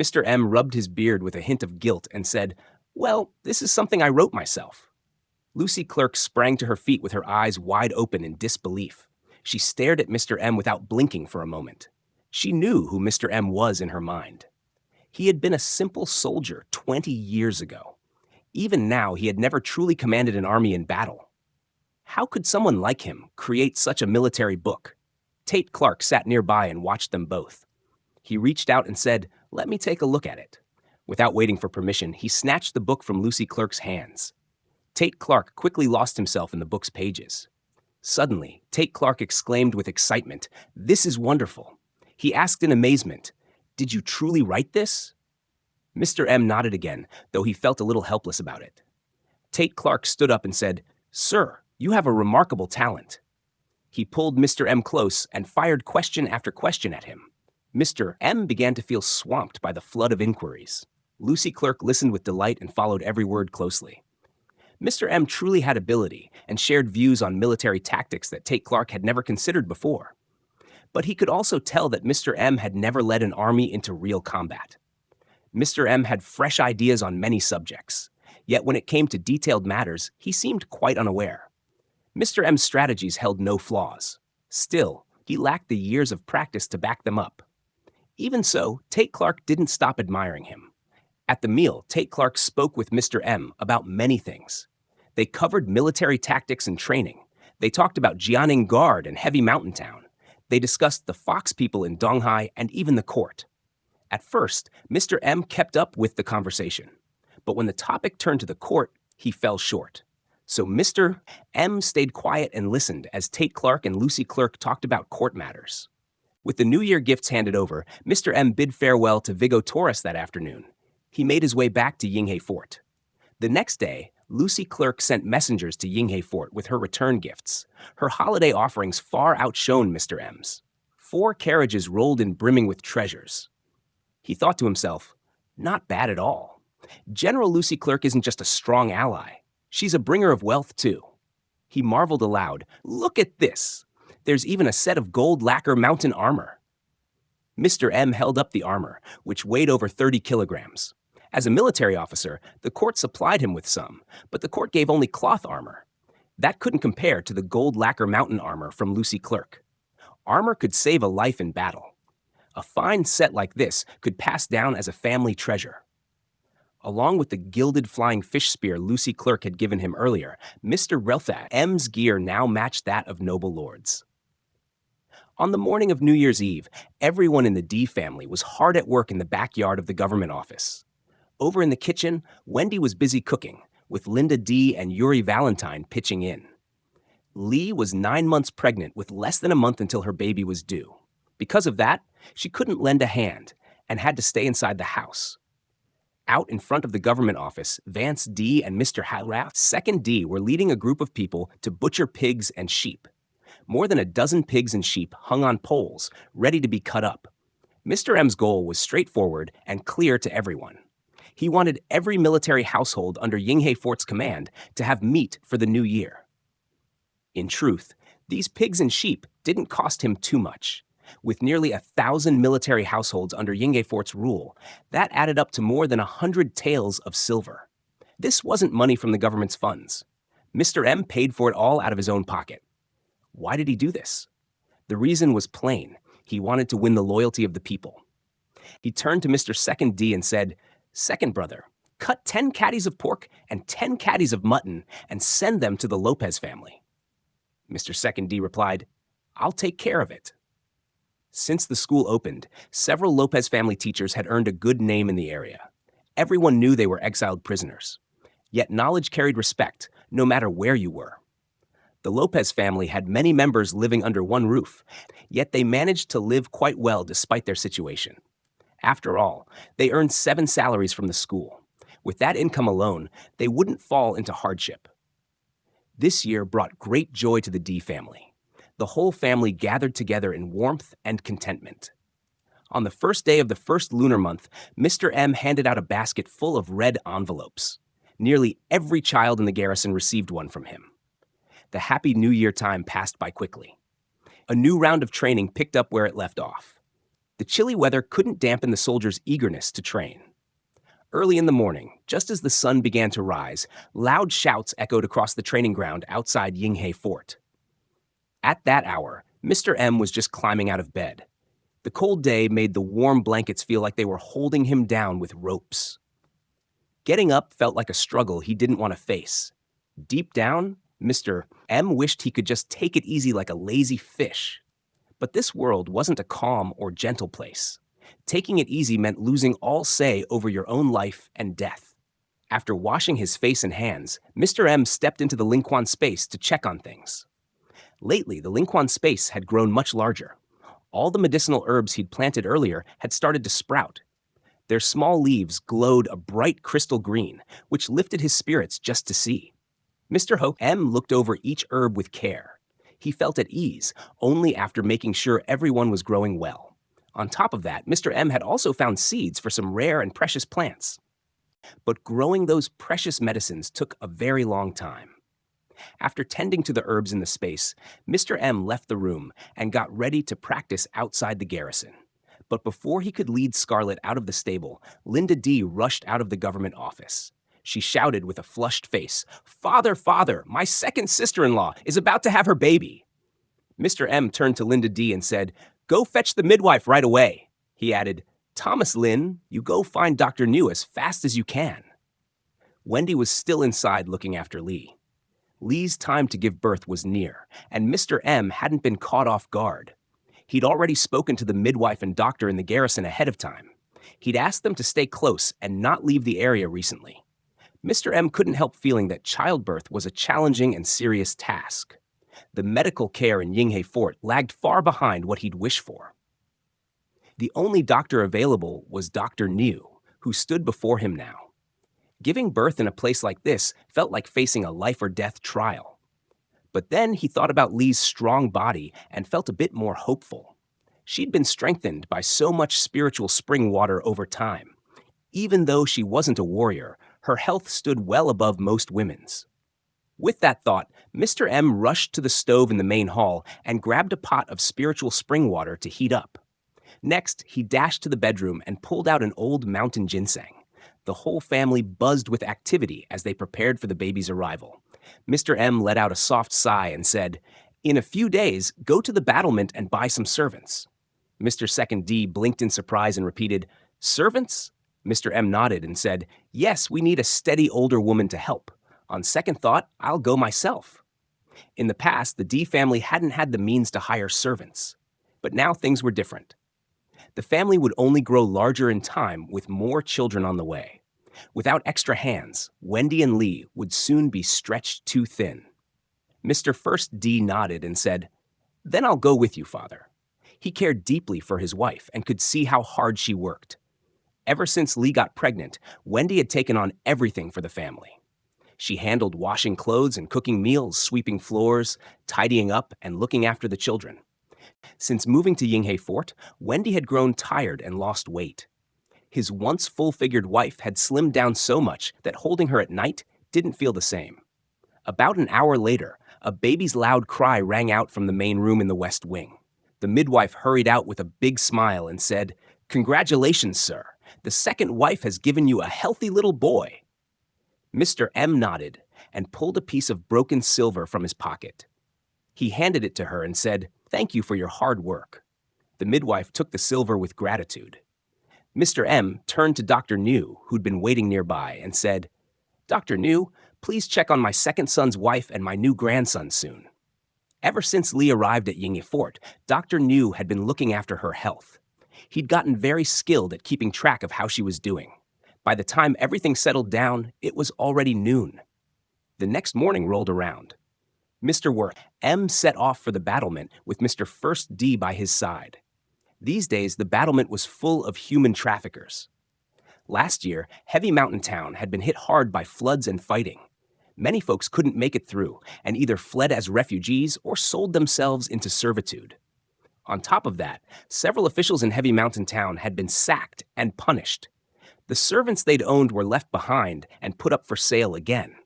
Mr. M rubbed his beard with a hint of guilt and said, "Well, this is something I wrote myself." Lucy Clerk sprang to her feet with her eyes wide open in disbelief. She stared at Mr. M without blinking for a moment. She knew who Mr. M was in her mind. He had been a simple soldier 20 years ago. Even now, he had never truly commanded an army in battle. How could someone like him create such a military book? Tate Clark sat nearby and watched them both. He reached out and said, "Let me take a look at it." Without waiting for permission, he snatched the book from Lucy Clerk's hands. Tate Clark quickly lost himself in the book's pages. Suddenly, Tate Clark exclaimed with excitement, "This is wonderful." He asked in amazement, "Did you truly write this?" Mr. M nodded again, though he felt a little helpless about it. Tate Clark stood up and said, "Sir, you have a remarkable talent." He pulled Mr. M close and fired question after question at him. Mr. M began to feel swamped by the flood of inquiries. Lucy Clerk listened with delight and followed every word closely. Mr. M truly had ability and shared views on military tactics that Tate Clark had never considered before. But he could also tell that Mr. M had never led an army into real combat. Mr. M had fresh ideas on many subjects, yet when it came to detailed matters, he seemed quite unaware. Mr. M's strategies held no flaws. Still, he lacked the years of practice to back them up. Even so, Tate Clark didn't stop admiring him. At the meal, Tate Clark spoke with Mr. M about many things. They covered military tactics and training. They talked about Jianing Guard and Heavy Mountain Town. They discussed the Fox people in Donghai and even the court. At first, Mr. M kept up with the conversation. But when the topic turned to the court, he fell short. So Mr. M stayed quiet and listened as Tate Clark and Lucy Clerk talked about court matters. With the New Year gifts handed over, Mr. M bid farewell to Vigo Taurus that afternoon. He made his way back to Yinghe Fort. The next day, Lucy Clerk sent messengers to Yinghe Fort with her return gifts. Her holiday offerings far outshone Mr. M's. 4 carriages rolled in brimming with treasures. He thought to himself, not bad at all. General Lucy Clerk isn't just a strong ally. She's a bringer of wealth, too. He marveled aloud, look at this. There's even a set of gold lacquer mountain armor. Mr. M held up the armor, which weighed over 30 kilograms. As a military officer, the court supplied him with some, but the court gave only cloth armor. That couldn't compare to the gold lacquer mountain armor from Lucy Clerk. Armor could save a life in battle. A fine set like this could pass down as a family treasure. Along with the gilded flying fish spear Lucy Clerk had given him earlier, Mr. Reup M's gear now matched that of noble lords. On the morning of New Year's Eve, everyone in the D family was hard at work in the backyard of the government office. Over in the kitchen, Wendy was busy cooking, with Linda D. and Yuri Valentine pitching in. Lee was 9 months pregnant with less than a month until her baby was due. Because of that, she couldn't lend a hand and had to stay inside the house. Out in front of the government office, Vance D. and Mr. Howrath, 2nd D, were leading a group of people to butcher pigs and sheep. More than a dozen pigs and sheep hung on poles, ready to be cut up. Mr. M's goal was straightforward and clear to everyone. He wanted every military household under Yinghe Fort's command to have meat for the new year. In truth, these pigs and sheep didn't cost him too much. With nearly 1,000 military households under Yinghe Fort's rule, that added up to more than 100 taels of silver. This wasn't money from the government's funds. Mr. M paid for it all out of his own pocket. Why did he do this? The reason was plain. He wanted to win the loyalty of the people. He turned to Mr. 2nd D and said, "Second brother, cut 10 caddies of pork and 10 caddies of mutton and send them to the Lopez family." Mr. 2nd D replied, "I'll take care of it." Since the school opened, several Lopez family teachers had earned a good name in the area. Everyone knew they were exiled prisoners. Yet knowledge carried respect, no matter where you were. The Lopez family had many members living under one roof, yet they managed to live quite well despite their situation. After all, they earned 7 salaries from the school. With that income alone, they wouldn't fall into hardship. This year brought great joy to the D family. The whole family gathered together in warmth and contentment. On the first day of the first lunar month, Mr. M handed out a basket full of red envelopes. Nearly every child in the garrison received one from him. The happy New Year time passed by quickly. A new round of training picked up where it left off. The chilly weather couldn't dampen the soldiers' eagerness to train. Early in the morning, just as the sun began to rise, loud shouts echoed across the training ground outside Yinghe Fort. At that hour, Mr. M was just climbing out of bed. The cold day made the warm blankets feel like they were holding him down with ropes. Getting up felt like a struggle he didn't want to face. Deep down, Mr. M wished he could just take it easy like a lazy fish. But this world wasn't a calm or gentle place. Taking it easy meant losing all say over your own life and death. After washing his face and hands, Mr. M stepped into the Lingquan space to check on things. Lately, the Lingquan space had grown much larger. All the medicinal herbs he'd planted earlier had started to sprout. Their small leaves glowed a bright crystal green, which lifted his spirits just to see. Mr. Ho M looked over each herb with care. He felt at ease only after making sure everyone was growing well. On top of that, Mr. M had also found seeds for some rare and precious plants. But growing those precious medicines took a very long time. After tending to the herbs in the space, Mr. M left the room and got ready to practice outside the garrison. But before he could lead Scarlet out of the stable, Linda D. rushed out of the government office. She shouted with a flushed face, "Father, father, my second sister-in-law is about to have her baby." Mr. M turned to Linda D. and said, "Go fetch the midwife right away." He added, "Thomas Lin, you go find Dr. New as fast as you can." Wendy was still inside looking after Lee. Lee's time to give birth was near, and Mr. M hadn't been caught off guard. He'd already spoken to the midwife and doctor in the garrison ahead of time. He'd asked them to stay close and not leave the area recently. Mr. M couldn't help feeling that childbirth was a challenging and serious task. The medical care in Yinghe Fort lagged far behind what he'd wished for. The only doctor available was Dr. New, who stood before him now. Giving birth in a place like this felt like facing a life-or-death trial. But then he thought about Lee's strong body and felt a bit more hopeful. She'd been strengthened by so much spiritual spring water over time. Even though she wasn't a warrior, her health stood well above most women's. With that thought, Mr. M rushed to the stove in the main hall and grabbed a pot of spiritual spring water to heat up. Next, he dashed to the bedroom and pulled out an old mountain ginseng. The whole family buzzed with activity as they prepared for the baby's arrival. Mr. M let out a soft sigh and said, "In a few days, go to the battlement and buy some servants." Mr. Second D blinked in surprise and repeated, "Servants?" Mr. M nodded and said, "Yes, we need a steady older woman to help. On second thought, I'll go myself." In the past, the D family hadn't had the means to hire servants. But now things were different. The family would only grow larger in time with more children on the way. Without extra hands, Wendy and Lee would soon be stretched too thin. Mr. First D nodded and said, "Then I'll go with you, Father." He cared deeply for his wife and could see how hard she worked. Ever since Lee got pregnant, Wendy had taken on everything for the family. She handled washing clothes and cooking meals, sweeping floors, tidying up, and looking after the children. Since moving to Yinghe Fort, Wendy had grown tired and lost weight. His once full-figured wife had slimmed down so much that holding her at night didn't feel the same. About an hour later, a baby's loud cry rang out from the main room in the west wing. The midwife hurried out with a big smile and said, "Congratulations, sir. The second wife has given you a healthy little boy." Mr. M nodded and pulled a piece of broken silver from his pocket. He handed it to her and said, "Thank you for your hard work." The midwife took the silver with gratitude. Mr. M turned to Dr. New, who'd been waiting nearby, and said, "Dr. New, please check on my second son's wife and my new grandson soon." Ever since Lee arrived at Yinghe Fort, Dr. New had been looking after her health. He'd gotten very skilled at keeping track of how she was doing. By the time everything settled down, it was already noon. The next morning rolled around. Mr. M set off for the battlement with Mr. First D by his side. These days, the battlement was full of human traffickers. Last year, Heavy Mountain Town had been hit hard by floods and fighting. Many folks couldn't make it through and either fled as refugees or sold themselves into servitude. On top of that, several officials in Heavy Mountain Town had been sacked and punished. The servants they'd owned were left behind and put up for sale again.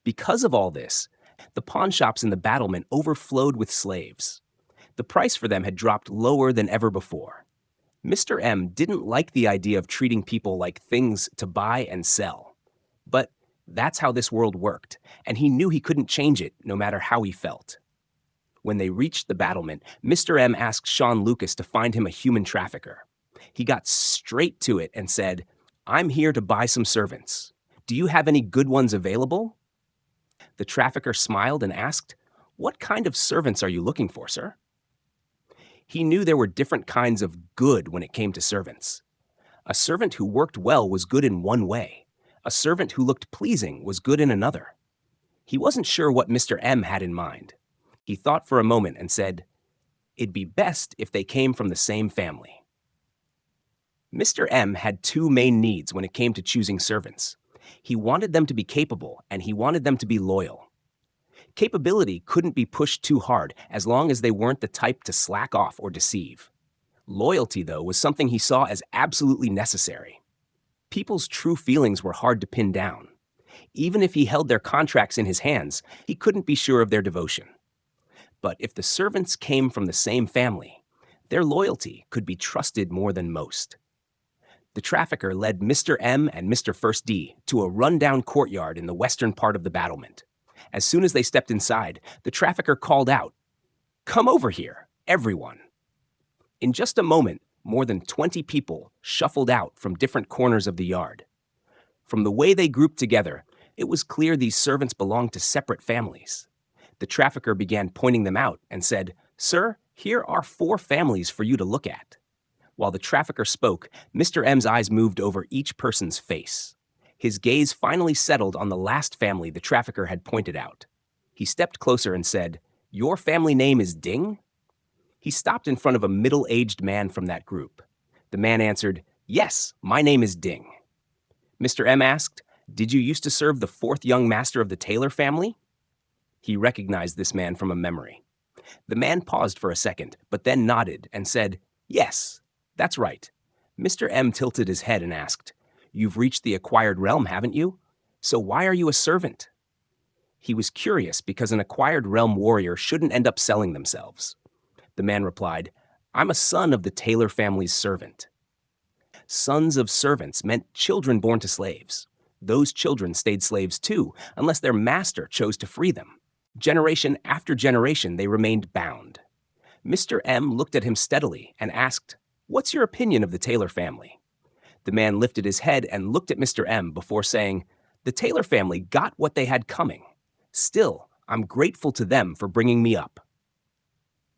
Because of all this, the pawn shops in the battlement overflowed with slaves. The price for them had dropped lower than ever before. Mr. M didn't like the idea of treating people like things to buy and sell. But that's how this world worked, and he knew he couldn't change it no matter how he felt. When they reached the battlement, Mr. M asked Sean Lucas to find him a human trafficker. He got straight to it and said, "I'm here to buy some servants. Do you have any good ones available?" The trafficker smiled and asked, "What kind of servants are you looking for, sir?" He knew there were different kinds of good when it came to servants. A servant who worked well was good in one way. A servant who looked pleasing was good in another. He wasn't sure what Mr. M had in mind. He thought for a moment and said, "It'd be best if they came from the same family." Mr. M had two main needs when it came to choosing servants. He wanted them to be capable, and he wanted them to be loyal. Capability couldn't be pushed too hard as long as they weren't the type to slack off or deceive. Loyalty, though, was something he saw as absolutely necessary. People's true feelings were hard to pin down. Even if he held their contracts in his hands, he couldn't be sure of their devotion. But if the servants came from the same family, their loyalty could be trusted more than most. The trafficker led Mr. M and Mr. First D to a rundown courtyard in the western part of the battlement. As soon as they stepped inside, the trafficker called out, "Come over here, everyone." In just a moment, more than 20 people shuffled out from different corners of the yard. From the way they grouped together, it was clear these servants belonged to separate families. The trafficker began pointing them out and said, "Sir, here are 4 families for you to look at." While the trafficker spoke, Mr. M's eyes moved over each person's face. His gaze finally settled on the last family the trafficker had pointed out. He stepped closer and said, "Your family name is Ding?" He stopped in front of a middle-aged man from that group. The man answered, "Yes, my name is Ding." Mr. M asked, "Did you used to serve the 4th young master of the Taylor family?" He recognized this man from a memory. The man paused for a second, but then nodded and said, "Yes, that's right." Mr. M tilted his head and asked, "You've reached the acquired realm, haven't you? So why are you a servant?" He was curious because an acquired realm warrior shouldn't end up selling themselves. The man replied, "I'm a son of the Taylor family's servant." Sons of servants meant children born to slaves. Those children stayed slaves too, unless their master chose to free them. Generation after generation, they remained bound. Mr. M looked at him steadily and asked, "What's your opinion of the Taylor family?" The man lifted his head and looked at Mr. M before saying, "The Taylor family got what they had coming. Still, I'm grateful to them for bringing me up."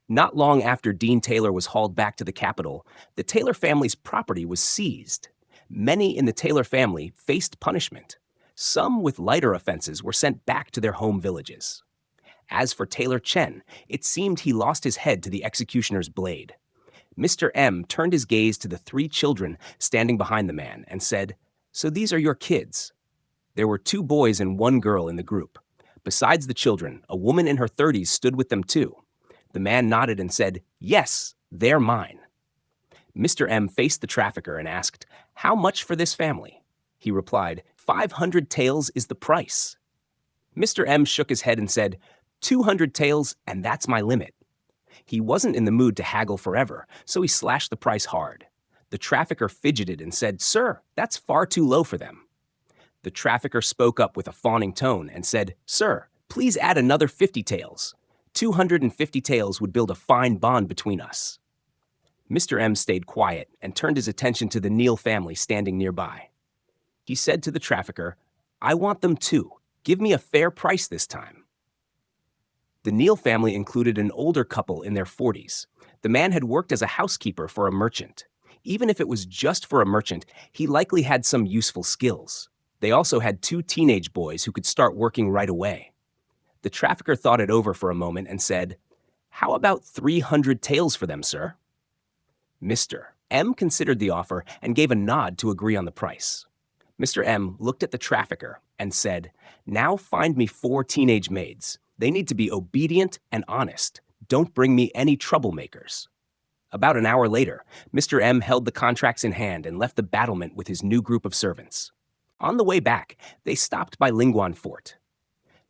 Not long after Dean Taylor was hauled back to the Capitol, the Taylor family's property was seized. Many in the Taylor family faced punishment. Some with lighter offenses were sent back to their home villages. As for Taylor Chen, it seemed he lost his head to the executioner's blade. Mr. M turned his gaze to the 3 children standing behind the man and said, "So these are your kids?" There were 2 boys and 1 girl in the group. Besides the children, a woman in her 30s stood with them too. The man nodded and said, "Yes, they're mine." Mr. M faced the trafficker and asked, "How much for this family?" He replied, 500 taels is the price." Mr. M shook his head and said, 200 taels, and that's my limit." He wasn't in the mood to haggle forever, so he slashed the price hard. The trafficker fidgeted and said, "Sir, that's far too low for them." The trafficker spoke up with a fawning tone and said, "Sir, please add another 50 taels. 250 taels would build a fine bond between us." Mr. M stayed quiet and turned his attention to the Neal family standing nearby. He said to the trafficker, "I want them too. Give me a fair price this time." The Neal family included an older couple in their 40s. The man had worked as a housekeeper for a merchant. Even if it was just for a merchant, he likely had some useful skills. They also had 2 teenage boys who could start working right away. The trafficker thought it over for a moment and said, "How about 300 taels for them, sir?" Mr. M considered the offer and gave a nod to agree on the price. Mr. M looked at the trafficker and said, "Now find me 4 teenage maids. They need to be obedient and honest. Don't bring me any troublemakers." About an hour later, Mr. M held the contracts in hand and left the battlement with his new group of servants. On the way back, they stopped by Linguan Fort.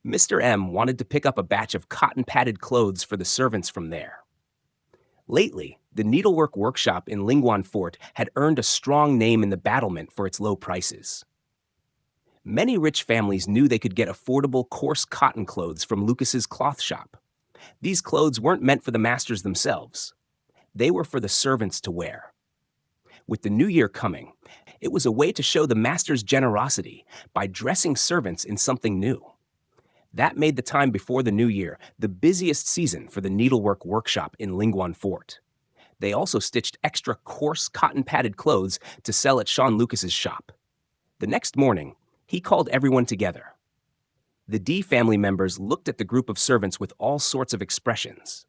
Mr. M wanted to pick up a batch of cotton-padded clothes for the servants from there. Lately, The needlework workshop in Lingwan Fort had earned a strong name in the battlement for its low prices. Many rich families knew they could get affordable, coarse cotton clothes from Lucas's cloth shop. These clothes weren't meant for the masters themselves. They were for the servants to wear. With the new year coming, it was a way to show the master's generosity by dressing servants in something new. That made the time before the new year the busiest season for the needlework workshop in Lingwan Fort. They also stitched extra coarse cotton-padded clothes to sell at Sean Lucas's shop. The next morning, he called everyone together. The D family members looked at the group of servants with all sorts of expressions.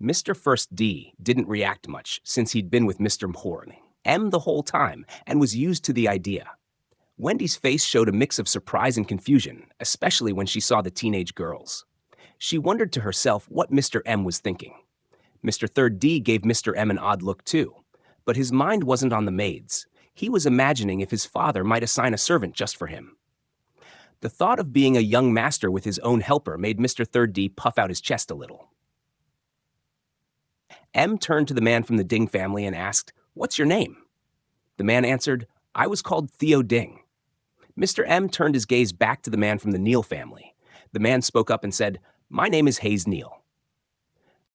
Mr. First D didn't react much since he'd been with Mr. Horn M the whole time and was used to the idea. Wendy's face showed a mix of surprise and confusion, especially when she saw the teenage girls. She wondered to herself what Mr. M was thinking. Mr. Third D gave Mr. M an odd look too, but his mind wasn't on the maids. He was imagining if his father might assign a servant just for him. The thought of being a young master with his own helper made Mr. Third D puff out his chest a little. M turned to the man from the Ding family and asked, "What's your name?" The man answered, "I was called Theo Ding." Mr. M turned his gaze back to the man from the Neal family. The man spoke up and said, "My name is Hayes Neal."